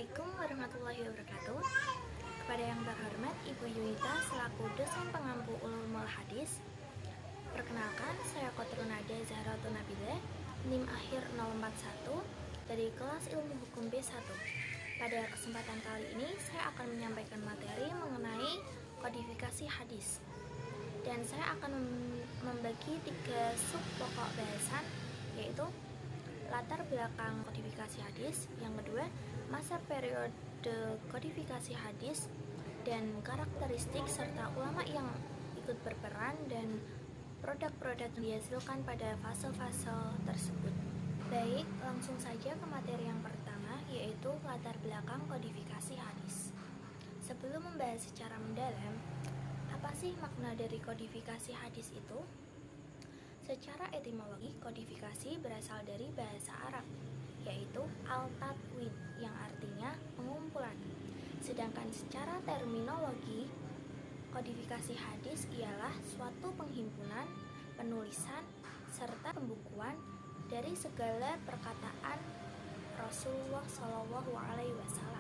Assalamualaikum warahmatullahi wabarakatuh. Kepada yang terhormat Ibu Yuita selaku dosen pengampu ulumul hadis. Perkenalkan, saya Kotrunada Zahratun Nabilah, NIM akhir 041 dari kelas ilmu hukum B1. Pada kesempatan kali ini saya akan menyampaikan materi mengenai kodifikasi hadis. Dan saya akan membagi 3 sub pokok bahasan, yaitu latar belakang kodifikasi hadis, yang kedua masa periode kodifikasi hadis dan karakteristik serta ulama yang ikut berperan dan produk-produk yang dihasilkan pada fase-fase tersebut. Baik, langsung saja ke materi yang pertama, yaitu latar belakang kodifikasi hadis. Sebelum membahas secara mendalam, apa sih makna dari kodifikasi hadis itu? Secara etimologi, kodifikasi berasal dari bahasa Arab, yaitu al-tadwin, yang artinya pengumpulan. Sedangkan secara terminologi, kodifikasi hadis ialah suatu penghimpunan, penulisan, serta pembukuan dari segala perkataan Rasulullah SAW.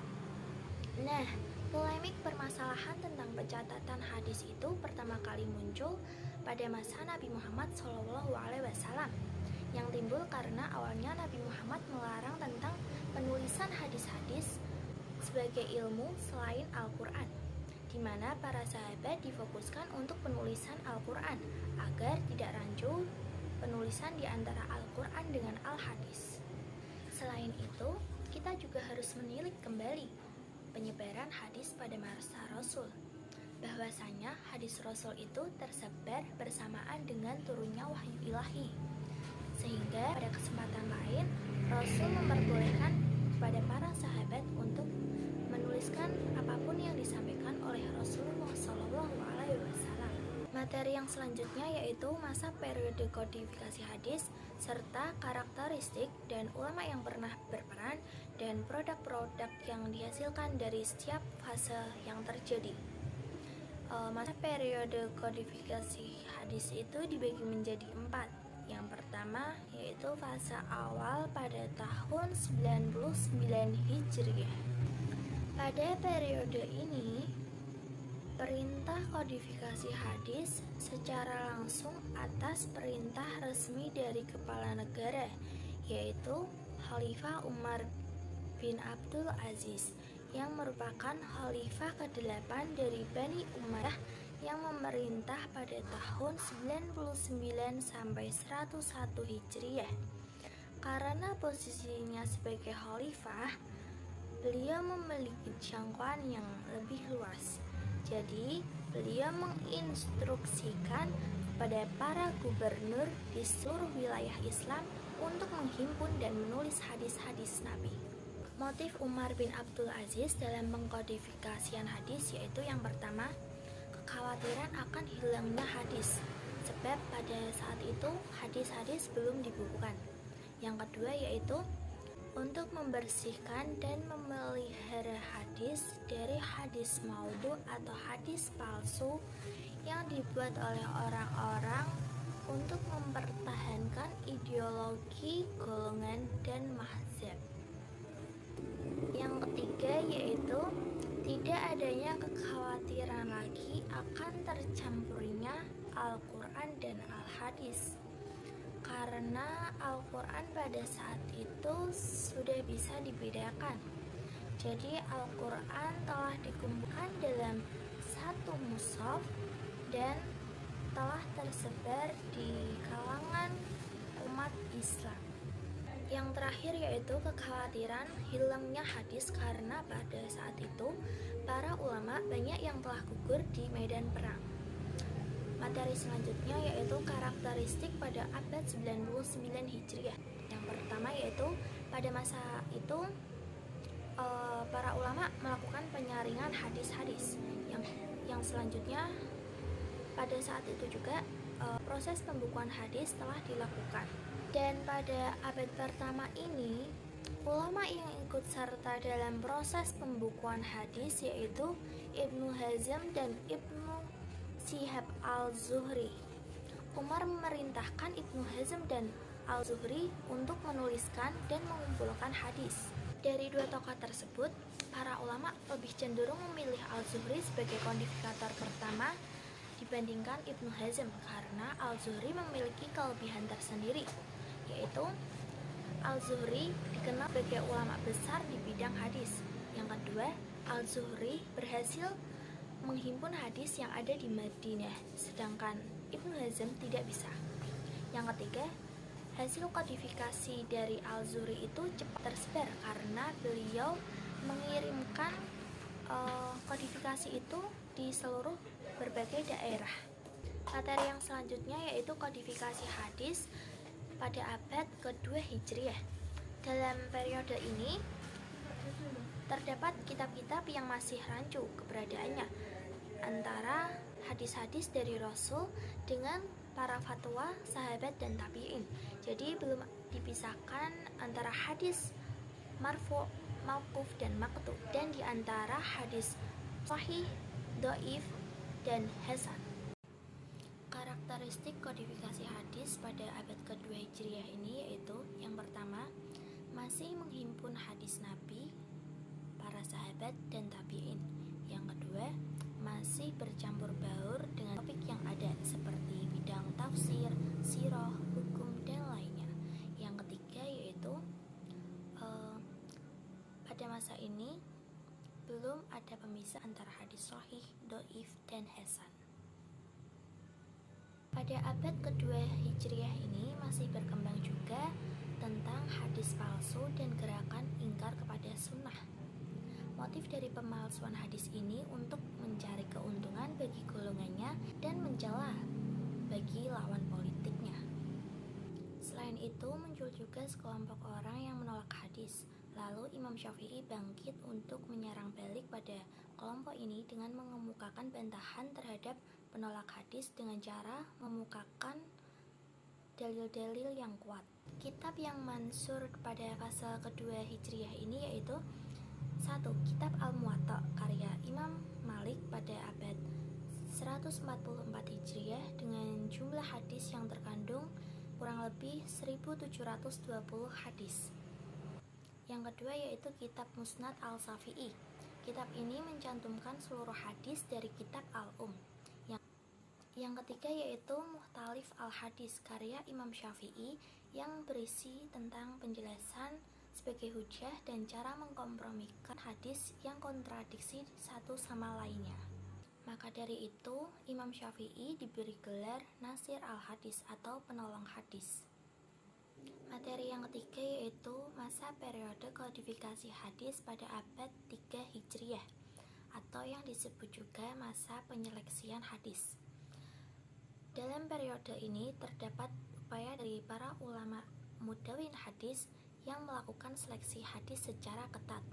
Nah, polemik permasalahan tentang pencatatan hadis itu pertama kali muncul pada masa Nabi Muhammad SAW, yang timbul karena awalnya Nabi Muhammad melarang tentang penulisan hadis-hadis sebagai ilmu selain Al-Quran, di mana para sahabat difokuskan untuk penulisan Al-Quran agar tidak rancu penulisan di antara Al-Quran dengan Al-Hadis. Selain itu, kita juga harus menilik kembali penyebaran hadis pada masa Rasul, bahwasanya hadis Rasul itu tersebar bersamaan dengan turunnya wahyu ilahi, sehingga pada kesempatan lain Rasul memperbolehkan kepada para sahabat untuk menuliskan apapun yang disampaikan oleh Rasulullah SAW. Materi yang selanjutnya yaitu masa periode kodifikasi hadis serta karakteristik dan ulama yang pernah berperan dan produk-produk yang dihasilkan dari setiap fase yang terjadi. Masa periode kodifikasi hadis itu dibagi menjadi 4. Yang pertama yaitu fase awal pada tahun 99 Hijriah. Pada periode ini, perintah kodifikasi hadis secara langsung atas perintah resmi dari kepala negara, yaitu Khalifah Umar bin Abdul Aziz, yang merupakan khalifah ke-8 dari Bani Umayyah yang memerintah pada tahun 99 sampai 101 Hijriah. Karena posisinya sebagai khalifah, beliau memiliki jangkauan yang lebih luas. Jadi, beliau menginstruksikan kepada para gubernur di seluruh wilayah Islam untuk menghimpun dan menulis hadis-hadis Nabi. Motif Umar bin Abdul Aziz dalam mengkodifikasian hadis yaitu yang pertama, kekhawatiran akan hilangnya hadis, sebab pada saat itu hadis-hadis belum dibukukan. Yang kedua yaitu untuk membersihkan dan memelihara hadis dari hadis maudhu atau hadis palsu yang dibuat oleh orang-orang untuk mempertahankan ideologi golongan dan mazhab. Yang ketiga yaitu tidak adanya kekhawatiran lagi akan tercampurnya Al-Quran dan Al-Hadis, karena Al-Quran pada saat itu sudah bisa dibedakan. Jadi Al-Quran telah dikumpulkan dalam satu mushaf dan telah tersebar di kalangan umat Islam. Yang terakhir yaitu kekhawatiran hilangnya hadis karena pada saat itu para ulama banyak yang telah gugur di medan perang. Materi selanjutnya yaitu karakteristik pada abad 99 Hijriah. Yang pertama yaitu pada masa itu para ulama melakukan penyaringan hadis-hadis. Yang selanjutnya pada saat itu juga proses pembukuan hadis telah dilakukan. Dan pada abad pertama ini ulama yang ikut serta dalam proses pembukuan hadis yaitu Ibnu Hazm dan Ibnu Syihab al-Zuhri. Umar memerintahkan Ibnu Hazm dan al-Zuhri untuk menuliskan dan mengumpulkan hadis. Dari dua tokoh tersebut, para ulama lebih cenderung memilih Al-Zuhri sebagai kodifikator pertama dibandingkan Ibnu Hazm karena Al-Zuhri memiliki kelebihan tersendiri, yaitu Al-Zuhri dikenal sebagai ulama besar di bidang hadis. Yang kedua, Al-Zuhri berhasil menghimpun hadis yang ada di Madinah, sedangkan Ibnu Hazm tidak bisa. Yang ketiga, hasil kodifikasi dari Al-Zuhri itu cepat tersebar karena beliau mengirimkan kodifikasi itu di seluruh berbagai daerah. Materi yang selanjutnya yaitu kodifikasi hadis pada abad kedua Hijriah. Dalam periode ini terdapat kitab-kitab yang masih rancu keberadaannya antara hadis-hadis dari Rasul dengan para fatwa sahabat dan tabi'in. Jadi belum dipisahkan antara hadis marfu, mauquf dan maqtu, dan di antara hadis sahih, dhaif dan hasan. Karakteristik kodifikasi hadis pada abad kedua Hijriah ini yaitu yang pertama, masih menghimpun hadis Nabi, para sahabat dan tabi'in. Yang kedua, masih bercampur baur dengan topik yang ada seperti bidang tafsir, sirah, hukum, dan lainnya. Yang ketiga yaitu pada masa ini belum ada pemisah antara hadis sahih, dhaif, dan hasan. Pada abad kedua Hijriah ini masih berkembang juga tentang hadis palsu dan gerakan ingkar kepada sunnah. Motif dari pemalsuan hadis ini untuk mencari keuntungan bagi golongannya dan mencela bagi lawan politiknya. Selain itu, muncul juga sekelompok orang yang menolak hadis. Lalu Imam Syafi'i bangkit untuk menyerang balik pada kelompok ini dengan mengemukakan bantahan terhadap penolak hadis dengan cara memukakan dalil-dalil yang kuat. Kitab yang mansur pada fase kedua Hijriah ini yaitu 1. Kitab Al-Muwatta karya Imam Malik pada abad 144 Hijriah dengan jumlah hadis yang terkandung kurang lebih 1720 hadis. Yang kedua yaitu Kitab Musnad Al-Syafi'i. Kitab ini mencantumkan seluruh hadis dari Kitab Al-Um. Yang ketiga yaitu Mukhtalif Al-Hadis karya Imam Syafi'i yang berisi tentang penjelasan sebagai hujah dan cara mengkompromikan hadis yang kontradiksi satu sama lainnya. Maka dari itu, Imam Syafi'i diberi gelar Nasir al-Hadis atau penolong hadis. Materi yang ketiga yaitu masa periode kodifikasi hadis pada abad 3 Hijriah atau yang disebut juga masa penyeleksian hadis. Dalam periode ini terdapat upaya dari para ulama mudawin hadis yang melakukan seleksi hadis secara ketat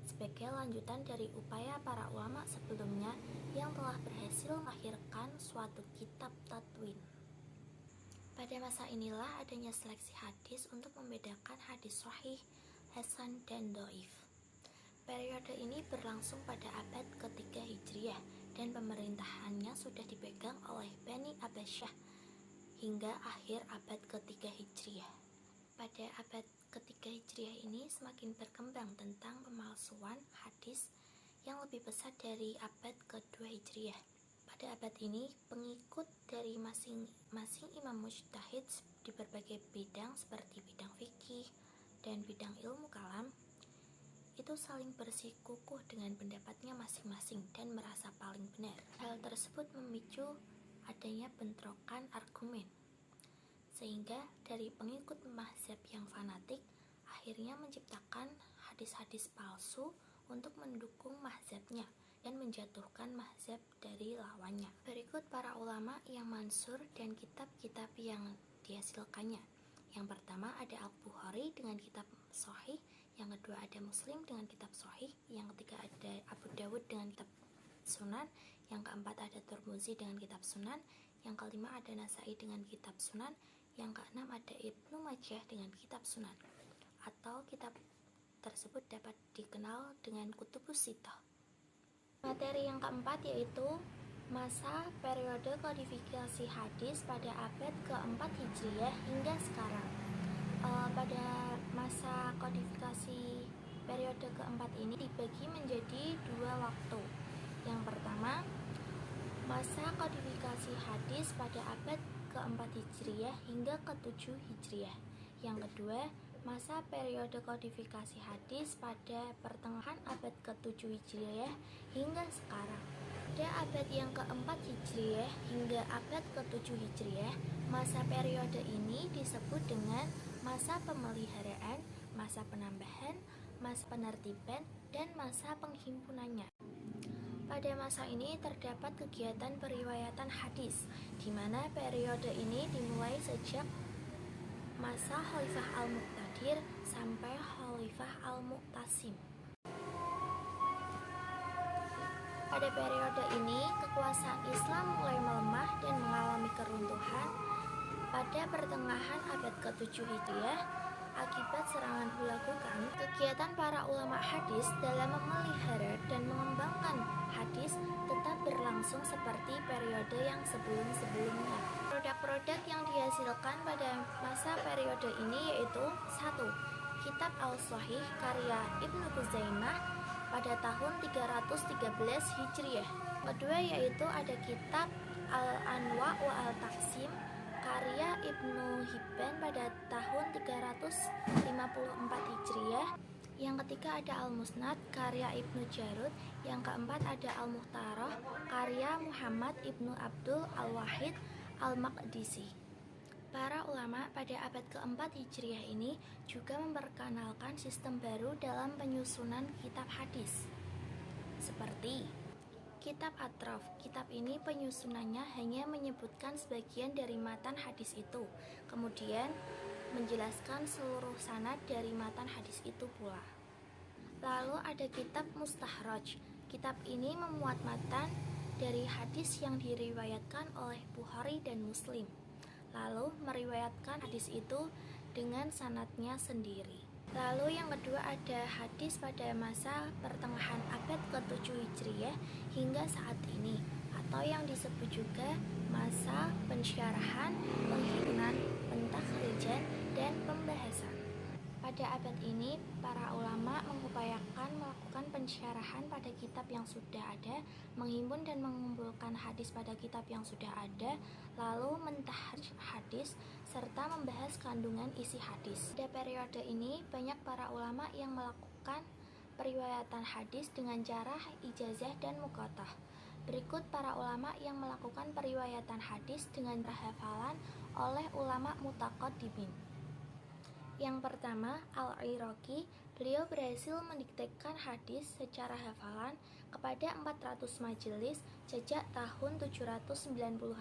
sebagai lanjutan dari upaya para ulama sebelumnya yang telah berhasil melahirkan suatu kitab tadwin. Pada masa inilah adanya seleksi hadis untuk membedakan hadis sahih, hasan, dan dhaif. Periode ini berlangsung pada abad ketiga Hijriah dan pemerintahannya sudah dipegang oleh Bani Abbasiyah hingga akhir abad ketiga Hijriah. Pada abad ketiga Hijriah ini semakin berkembang tentang pemalsuan hadis yang lebih besar dari abad kedua Hijriah. Pada abad ini, pengikut dari masing-masing imam mujtahid di berbagai bidang seperti bidang fikih dan bidang ilmu kalam itu saling bersikukuh dengan pendapatnya masing-masing dan merasa paling benar. Hal tersebut memicu adanya bentrokan argumen, sehingga dari pengikut mazhab yang fanatik akhirnya menciptakan hadis-hadis palsu untuk mendukung mazhabnya dan menjatuhkan mazhab dari lawannya. Berikut para ulama yang mansur dan kitab-kitab yang dihasilkannya. Yang pertama ada Al-Bukhari dengan kitab Sahih, yang kedua ada Muslim dengan kitab Sahih, yang ketiga ada Abu Dawud dengan kitab Sunan, yang keempat ada Tirmidzi dengan kitab Sunan, yang kelima ada Nasai dengan kitab Sunan, yang keenam ada Ibnu Majah dengan kitab Sunan. Atau kitab tersebut dapat dikenal dengan Kutubus Sittah. Materi yang keempat yaitu masa periode kodifikasi hadis pada abad keempat Hijriah hingga sekarang. Pada masa kodifikasi Periode keempat ini dibagi menjadi dua waktu. Yang pertama, masa kodifikasi hadis pada abad keempat Hijriah hingga ke-7 Hijriah. Yang kedua, masa periode kodifikasi hadis pada pertengahan abad ke-7 Hijriah hingga sekarang. Pada abad yang keempat Hijriah hingga abad ke-7 Hijriah, masa periode ini disebut dengan masa pemeliharaan, masa penambahan, masa penertiban, dan masa penghimpunannya. Pada masa ini terdapat kegiatan periwayatan hadis, di mana periode ini dimulai sejak masa Khalifah Al-Muqtadir sampai Khalifah Al-Mu'tasim. Pada periode ini, kekuasaan Islam mulai melemah dan mengalami keruntuhan pada pertengahan abad ke-7 Hijriah akibat serangan dilakukan. Kegiatan para ulama hadis dalam memelihara dan mengembangkan hadis tetap berlangsung seperti periode yang sebelum-sebelumnya. Produk-produk yang dihasilkan pada masa periode ini yaitu 1. Kitab Al-Sahih karya Ibnu Khuzaimah pada tahun 313 Hijriah. Kedua yaitu ada kitab Al-Anwa wa Al-Taqsim karya Ibnu Hibban pada tahun 354 Hijriah. Yang ketiga ada Al-Musnad karya Ibnu Jarud. Yang keempat ada Al-Muhtarah karya Muhammad Ibnu Abdul Al-Wahid Al-Maqdisi. Para ulama pada abad keempat Hijriah ini juga memperkenalkan sistem baru dalam penyusunan kitab hadis, seperti Kitab Atraf. Kitab ini penyusunannya hanya menyebutkan sebagian dari matan hadis itu, kemudian menjelaskan seluruh sanad dari matan hadis itu pula. Lalu ada kitab Mustakhraj. Kitab ini memuat matan dari hadis yang diriwayatkan oleh Bukhari dan Muslim, lalu meriwayatkan hadis itu dengan sanadnya sendiri. Lalu yang kedua ada hadis pada masa pertengahan abad ke-7 Hijriah hingga saat ini, atau yang disebut juga masa pensyarahan, penghimpunan, pentakhrijan, dan pembahasan. Pada abad ini, para ulama mengupayakan melakukan pensyarahan pada kitab yang sudah ada, menghimpun dan mengumpulkan hadis pada kitab yang sudah ada, lalu mentahrijh hadis, serta membahas kandungan isi hadis. Pada periode ini, banyak para ulama yang melakukan periwayatan hadis dengan cara ijazah dan muqattah. Berikut para ulama yang melakukan periwayatan hadis dengan hafalan oleh ulama mutaqaddimin. Yang pertama, Al-Iraqi. Beliau berhasil mendiktekan hadis secara hafalan kepada 400 majelis sejak tahun 796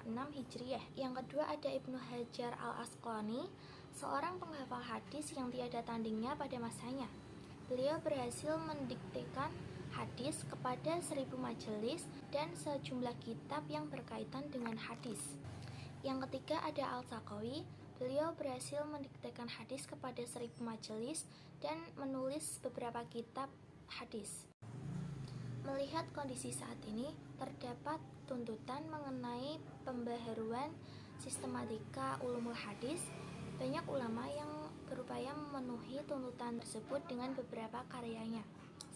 Hijriah. Yang kedua ada Ibnu Hajar Al-Asqalani, seorang penghafal hadis yang tiada tandingnya pada masanya. Beliau berhasil mendiktekan hadis kepada 1000 majelis dan sejumlah kitab yang berkaitan dengan hadis. Yang ketiga ada Al-Saqawi. Beliau berhasil mendiktekan hadis kepada 1000 majelis dan menulis beberapa kitab hadis. Melihat kondisi saat ini, terdapat tuntutan mengenai pembaharuan sistematika ulumul hadis. Banyak ulama yang berupaya memenuhi tuntutan tersebut dengan beberapa karyanya.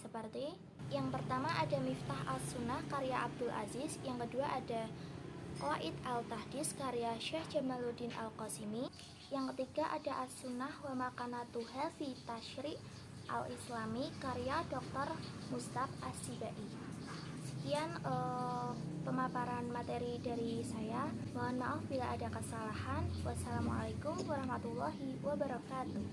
Seperti yang pertama ada Miftah As-Sunnah karya Abdul Aziz, yang kedua ada Qawaid Al-Tahdits karya Syekh Jamaluddin Al-Qasimi, yang ketiga ada As-Sunnah wa Makanatuha fi Tasyri' Al-Islami karya Dr. Mustaq As-Sibai. Sekian pemaparan materi dari saya. Mohon maaf bila ada kesalahan. Wassalamualaikum warahmatullahi wabarakatuh.